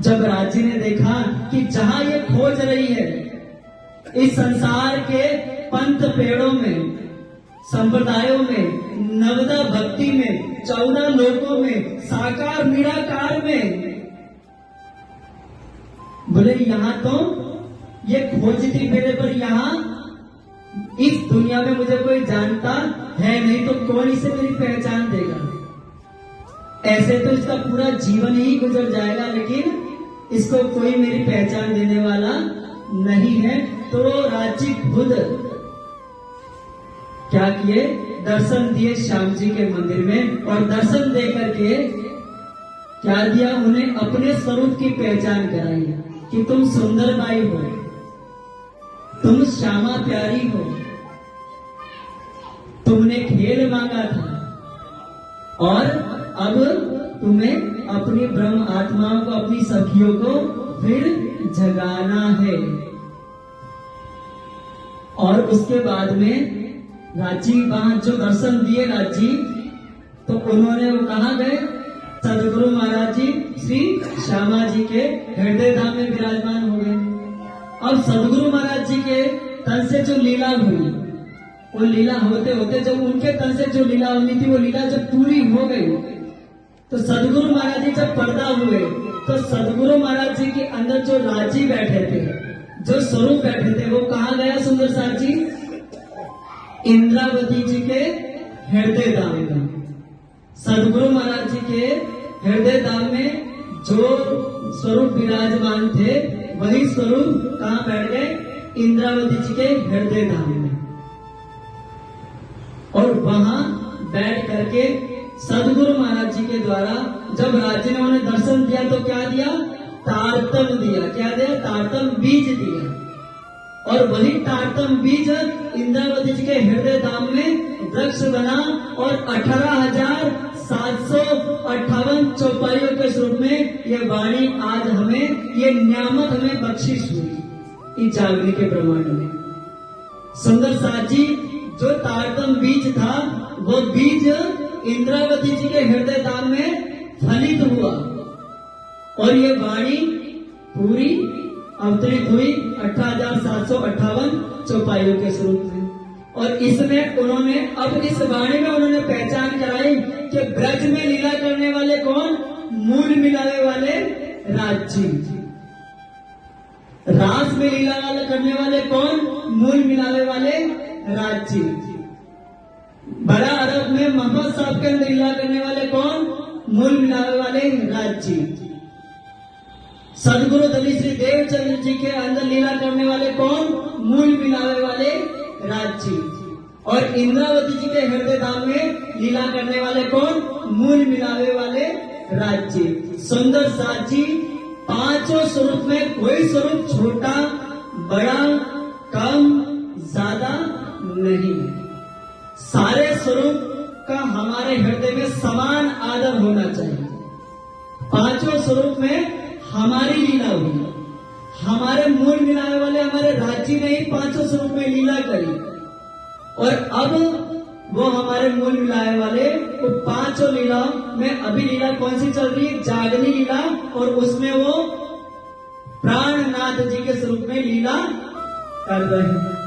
जब राजी ने देखा कि जहां ये खोज रही है, इस संसार के पंथ पेड़ों में, संप्रदायों में, नवदा भक्ति में, 14 लोकों में, साकार निराकार में, बोले यहां तो ये खोजती मेरे पर, यहां इस दुनिया में मुझे कोई जानता है नहीं, तो कौन इसे मेरी पहचान देगा। ऐसे तो इसका पूरा जीवन ही गुजर जाएगा, लेकिन इसको कोई मेरी पहचान देने वाला नहीं है। तो राजी खुद क्या किए, दर्शन दिए श्याम जी के मंदिर में, और दर्शन दे करके क्या दिया, उन्हें अपने स्वरूप की पहचान कराई कि तुम सुंदर बाई हो, तुम श्यामा प्यारी हो, तुमने खेल मांगा था और अब तुम्हें अपनी ब्रह्म आत्माओं को, अपनी सखियों को फिर जगाना है। और उसके बाद में राजी वहां जो दर्शन दिए राजी, तो उन्होंने वो कहां गए, सदगुरु महाराज जी श्री श्यामा जी के हृदय धाम में विराजमान हो गए। अब सदगुरु महाराज जी के तन से जो लीला हुई, वो लीला होते होते जब उनके तन से जो लीला होनी थी, वो लीला जब पूरी हो गई, तो सदगुरु महाराज जी जब पर्दा हुए, तो सदगुरु महाराज जी के अंदर जो राजी बैठे थे, जो स्वरूप बैठे थे, वो कहाँ गया सुंदर साथ जी, इंद्रावती जी के हृदय धाम में। सदगुरु महाराज जी के हृदय धाम में जो स्वरूप विराजमान थे, वही स्वरूप कहाँ बैठ गए, इंद्रावती जी के हृदय धाम में। और वहां बैठ करके सदगुरु महाराज जी के द्वारा जब राजी ने उन्हें दर्शन दिया, तो क्या दिया, तारतम दिया। क्या दिया, तारतम बीज दिया। और वही तारतम बीज इंद्रावती जी के हृदय धाम में वृक्ष बना, और 18,758 चौपाइयों के स्वरूप में ये वाणी आज हमें, ये नियामत हमें बख्शिश हुई इस जागरण के ब्रह्मांड में। सुंदर साथ जी, जो तारतम बीज था, वो बीज इंद्रावती जी के हृदय धाम में फलित हुआ, और ये वाणी पूरी अवतरित हुई 18,758 चौपाइयों के स्वरूप में। और इसमें उन्होंने, अब इस वाणी में उन्होंने पहचान कराई कि ब्रज में लीला करने वाले कौन, मूल मिलावे वाले राजी, रास में लीला वाला करने वाले कौन, मूल मिलावे वाले राजी, बड़ा अरब में मोहम्मद साहब के अंदर लीला करने वाले कौन, मूल मिलावे वाले राजी, सदगुरु दली श्री देवचंद्र जी के अंदर लीला करने वाले कौन, मूल मिलावे वाले राजी, और इंद्रावती जी के हृदय धाम में लीला करने वाले कौन, मूल मिलावे वाले राजी। सुंदर साथ जी, पांचों स्वरूप में कोई स्वरूप छोटा, बड़ा, कम, ज्यादा नहीं है। सारे स्वरूप का हमारे हृदय में समान आदर होना चाहिए। पांचों स्वरूप में हमारी लीला हुई, हमारे मूल मिलाने वाले हमारे राजी ने ही पांचों स्वरूप में लीला करी, और अब वो हमारे मूल मिलाने वाले वो पांचों लीला में, अभी लीला कौन सी चल रही है, जागनी लीला, और उसमें वो प्राणनाथ जी के स्वरूप में लीला कर रहे हैं।